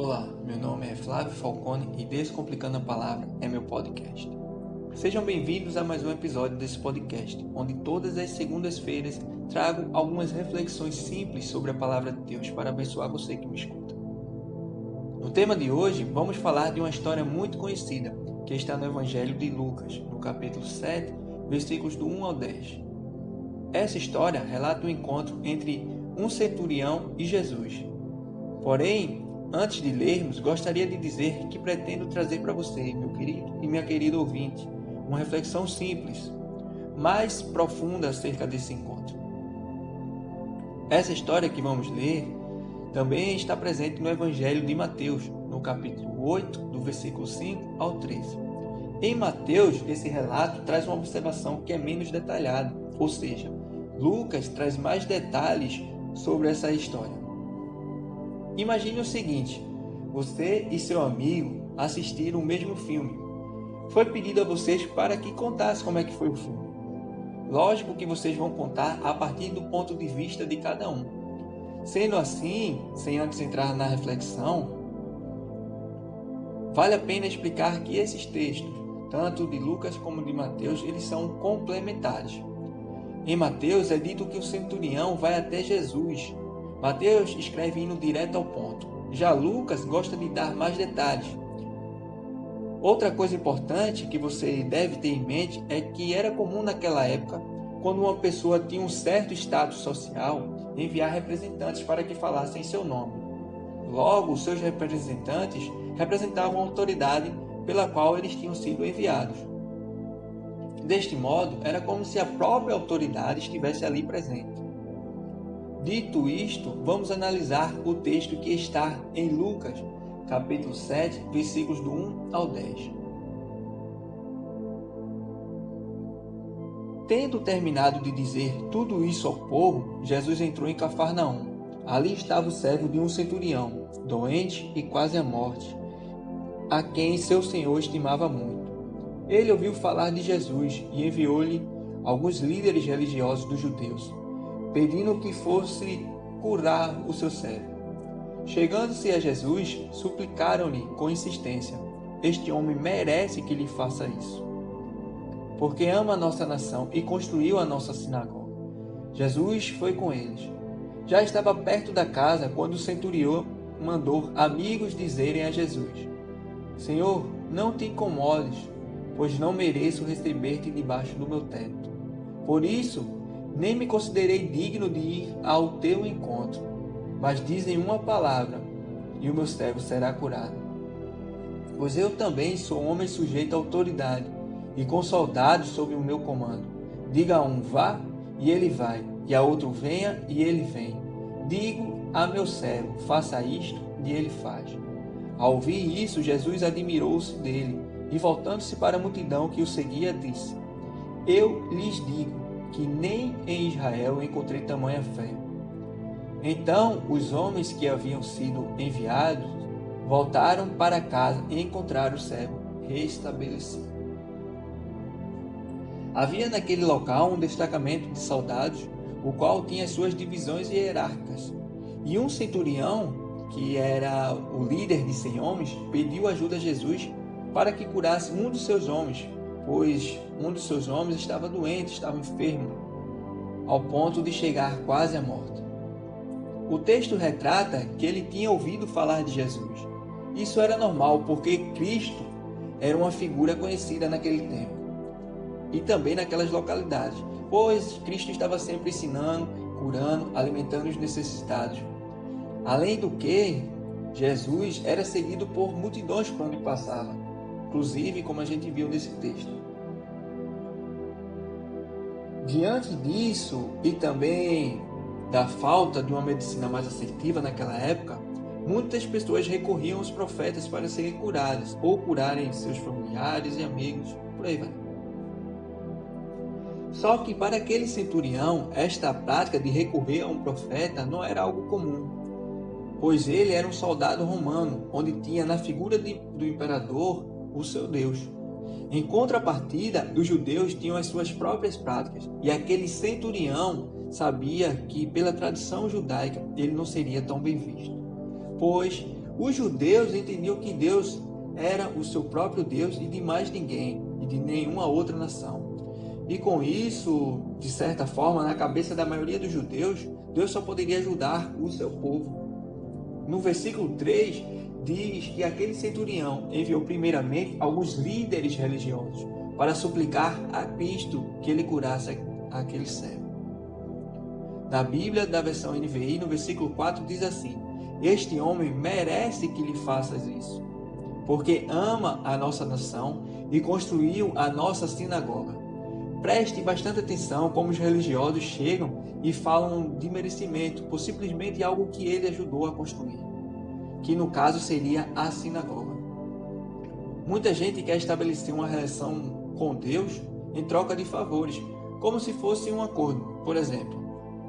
Olá, meu nome é Flávio Falcone e Descomplicando a Palavra é meu podcast. Sejam bem-vindos a mais um episódio desse podcast, onde todas as segundas-feiras trago algumas reflexões simples sobre a Palavra de Deus para abençoar você que me escuta. No tema de hoje, vamos falar de uma história muito conhecida, que está no Evangelho de Lucas, no capítulo 7, versículos do 1 ao 10. Essa história relata um encontro entre um centurião e Jesus. Porém, antes de lermos, gostaria de dizer que pretendo trazer para você, meu querido e minha querida ouvinte, uma reflexão simples, mais profunda acerca desse encontro. Essa história que vamos ler também está presente no Evangelho de Mateus, no capítulo 8, do versículo 5 ao 13. Em Mateus, esse relato traz uma observação que é menos detalhada, ou seja, Lucas traz mais detalhes sobre essa história. Imagine o seguinte: você e seu amigo assistiram o mesmo filme. Foi pedido a vocês para que contassem como é que foi o filme. Lógico que vocês vão contar a partir do ponto de vista de cada um. Sendo assim, sem antes entrar na reflexão, vale a pena explicar que esses textos, tanto de Lucas como de Mateus, eles são complementares. Em Mateus é dito que o centurião vai até Jesus. Mateus escreve indo direto ao ponto. Já Lucas gosta de dar mais detalhes. Outra coisa importante que você deve ter em mente é que era comum naquela época, quando uma pessoa tinha um certo status social, enviar representantes para que falassem seu nome. Logo, seus representantes representavam a autoridade pela qual eles tinham sido enviados. Deste modo, era como se a própria autoridade estivesse ali presente. Dito isto, vamos analisar o texto que está em Lucas, capítulo 7, versículos do 1 ao 10. Tendo terminado de dizer tudo isso ao povo, Jesus entrou em Cafarnaum. Ali estava o servo de um centurião, doente e quase à morte, a quem seu senhor estimava muito. Ele ouviu falar de Jesus e enviou-lhe alguns líderes religiosos dos judeus, pedindo que fosse curar o seu servo. Chegando-se a Jesus, suplicaram-lhe com insistência: este homem merece que lhe faça isso, porque ama a nossa nação e construiu a nossa sinagoga. Jesus foi com eles. Já estava perto da casa quando o centurião mandou amigos dizerem a Jesus: Senhor, não te incomodes, pois não mereço receber-te debaixo do meu teto. Por isso, nem me considerei digno de ir ao teu encontro, mas dizem uma palavra, e o meu servo será curado. Pois eu também sou homem sujeito à autoridade, e com soldados sob o meu comando. Diga a um, vá, e ele vai, e a outro, venha, e ele vem. Digo a meu servo, faça isto, e ele faz. Ao ouvir isso, Jesus admirou-se dele, e voltando-se para a multidão que o seguia, disse: Eu lhes digo que nem em Israel encontrei tamanha fé. Então os homens que haviam sido enviados voltaram para casa e encontraram o servo restabelecido. Havia naquele local um destacamento de soldados, o qual tinha suas divisões hierárquicas. E um centurião, que era o líder de 100 homens, pediu ajuda a Jesus para que curasse um dos seus homens, pois um dos seus homens estava doente, estava enfermo, ao ponto de chegar quase à morte. O texto retrata que ele tinha ouvido falar de Jesus. Isso era normal, porque Cristo era uma figura conhecida naquele tempo e também naquelas localidades, pois Cristo estava sempre ensinando, curando, alimentando os necessitados. Além do que, Jesus era seguido por multidões por onde passava, inclusive como a gente viu nesse texto. Diante disso e também da falta de uma medicina mais assertiva naquela época, muitas pessoas recorriam aos profetas para serem curadas ou curarem seus familiares e amigos, por aí vai. Só que para aquele centurião, esta prática de recorrer a um profeta não era algo comum, pois ele era um soldado romano, onde tinha na figura do imperador o seu Deus. Em contrapartida, os judeus tinham as suas próprias práticas, e aquele centurião sabia que, pela tradição judaica, ele não seria tão bem visto, pois Os judeus entendiam que Deus era o seu próprio Deus e de mais ninguém, e de nenhuma outra nação. E com isso, de certa forma, na cabeça da maioria dos judeus, Deus só poderia ajudar o seu povo. No versículo 3, diz que aquele centurião enviou primeiramente alguns líderes religiosos para suplicar a Cristo que ele curasse aquele cego. Na Bíblia, da versão NVI, no versículo 4, diz assim: este homem merece que lhe faças isso, porque ama a nossa nação e construiu a nossa sinagoga. Preste bastante atenção como os religiosos chegam e falam de merecimento por simplesmente algo que ele ajudou a construir, que no caso seria a sinagoga. Muita gente quer estabelecer uma relação com Deus em troca de favores, como se fosse um acordo. Por exemplo,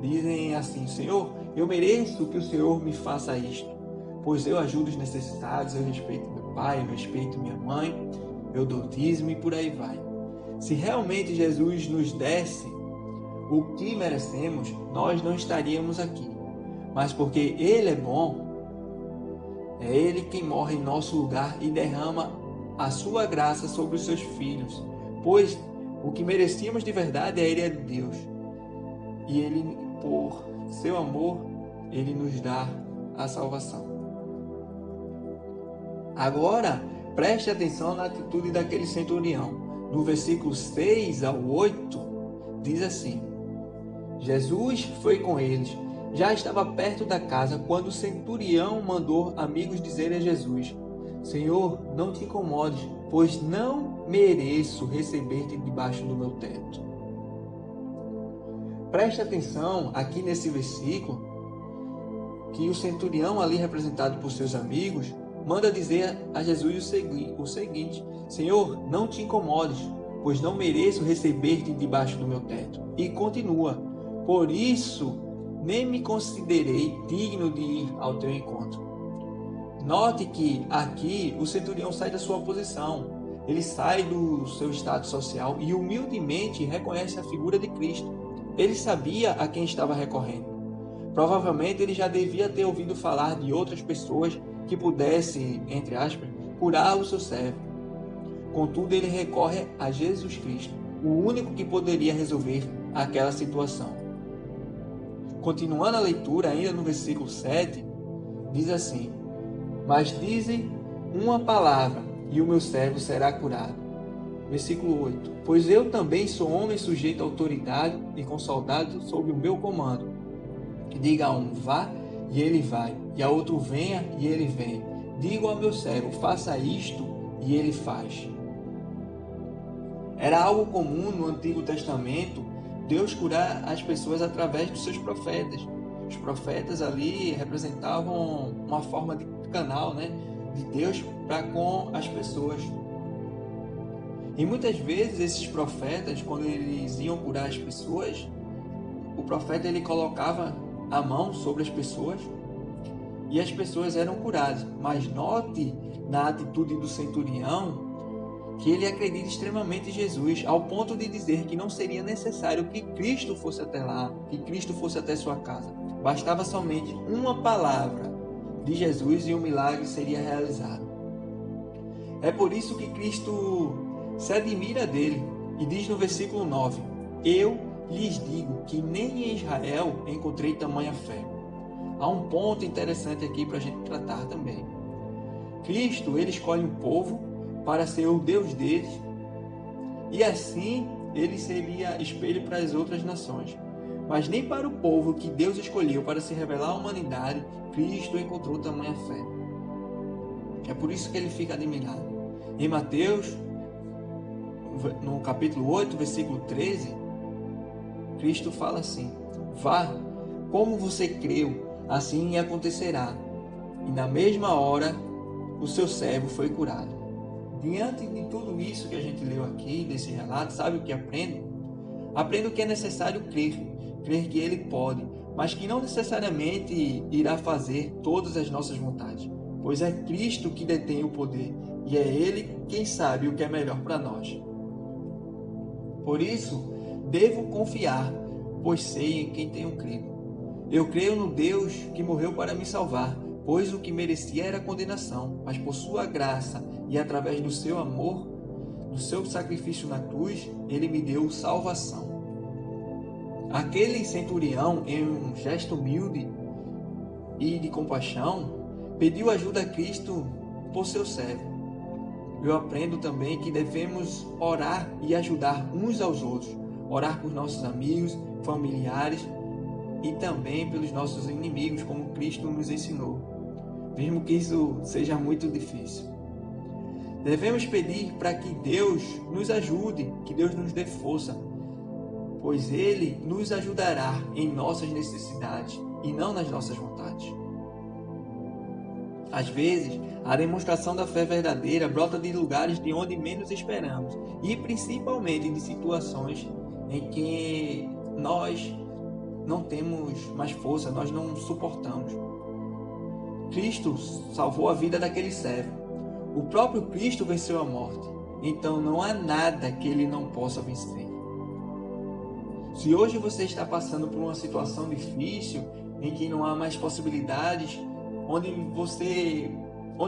dizem assim: Senhor, eu mereço que o Senhor me faça isto, pois eu ajudo os necessitados, eu respeito meu pai, eu respeito minha mãe, eu dou dízimo e por aí vai. Se realmente Jesus nos desse o que merecemos, nós não estaríamos aqui. Mas porque Ele é bom, é Ele quem morre em nosso lugar e derrama a sua graça sobre os seus filhos. Pois o que merecíamos de verdade é de Deus. E Ele, por seu amor, Ele nos dá a salvação. Agora, preste atenção na atitude daquele centurião. No versículo 6 ao 8, diz assim: Jesus foi com eles. Já estava perto da casa quando o centurião mandou amigos dizerem a Jesus: Senhor, não te incomodes, pois não mereço receber-te debaixo do meu teto. Preste atenção aqui nesse versículo que o centurião, ali representado por seus amigos, manda dizer a Jesus o seguinte: Senhor, não te incomodes, pois não mereço receber-te debaixo do meu teto. E continua: por isso nem me considerei digno de ir ao teu encontro. Note que aqui o centurião sai da sua posição, ele sai do seu status social e humildemente reconhece a figura de Cristo. Ele sabia a quem estava recorrendo. Provavelmente ele já devia ter ouvido falar de outras pessoas que pudesse, entre aspas, curar o seu servo. Contudo, ele recorre a Jesus Cristo, o único que poderia resolver aquela situação. Continuando a leitura, ainda no versículo 7, diz assim: mas dizem uma palavra, e o meu servo será curado. Versículo 8: pois eu também sou homem sujeito à autoridade e com soldados sob o meu comando. Que diga a um, vá, e ele vai, e a outro, venha, e ele vem. Digo ao meu servo, faça isto, e ele faz. Era algo comum no Antigo Testamento Deus curar as pessoas através dos seus profetas. Os profetas ali representavam uma forma de canal, de Deus para com as pessoas. E muitas vezes esses profetas, quando eles iam curar as pessoas, o profeta ele colocava a mão sobre as pessoas e as pessoas eram curadas. Mas note na atitude do centurião que ele acredita extremamente em Jesus, ao ponto de dizer que não seria necessário que Cristo fosse até lá, que Cristo fosse até sua casa. Bastava somente uma palavra de Jesus e o milagre seria realizado. É por isso que Cristo se admira dele e diz no versículo 9: eu lhes digo que nem em Israel encontrei tamanha fé. Há um ponto interessante aqui para a gente tratar também. Cristo, ele escolhe um povo para ser o Deus deles, e assim ele seria espelho para as outras nações. Mas nem para o povo que Deus escolheu para se revelar à humanidade, Cristo encontrou tamanha fé. É por isso que ele fica admirado. Em Mateus, no capítulo 8, versículo 13, Cristo fala assim: vá, como você creu, assim acontecerá. E na mesma hora, o seu servo foi curado. Diante de tudo isso que a gente leu aqui, desse relato, sabe o que aprendo? Aprendo que é necessário crer que Ele pode, mas que não necessariamente irá fazer todas as nossas vontades, pois é Cristo que detém o poder, e é Ele quem sabe o que é melhor para nós. Por isso, devo confiar, pois sei em quem tenho crido. Eu creio no Deus que morreu para me salvar, pois o que merecia era condenação, mas por sua graça e através do seu amor, do seu sacrifício na cruz, ele me deu salvação. Aquele centurião, em um gesto humilde e de compaixão, pediu ajuda a Cristo por seu servo. Eu aprendo também que devemos orar e ajudar uns aos outros, orar por nossos amigos, familiares e também pelos nossos inimigos, como Cristo nos ensinou. Mesmo que isso seja muito difícil. Devemos pedir para que Deus nos ajude, que Deus nos dê força, pois Ele nos ajudará em nossas necessidades e não nas nossas vontades. Às vezes, a demonstração da fé verdadeira brota de lugares de onde menos esperamos e principalmente de situações em que nós não temos mais força, nós não suportamos. Cristo salvou a vida daquele servo. O próprio Cristo venceu a morte. Então não há nada que ele não possa vencer. Se hoje você está passando por uma situação difícil, em que não há mais possibilidades, onde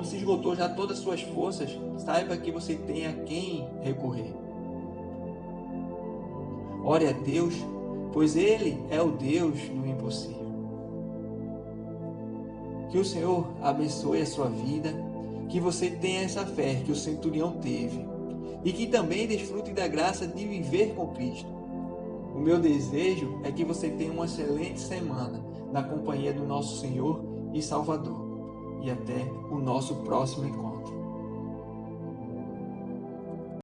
se esgotou já todas as suas forças, saiba que você tem a quem recorrer. Ore a Deus, pois Ele é o Deus do impossível. Que o Senhor abençoe a sua vida, que você tenha essa fé que o centurião teve e que também desfrute da graça de viver com Cristo. O meu desejo é que você tenha uma excelente semana na companhia do nosso Senhor e Salvador. E até o nosso próximo encontro.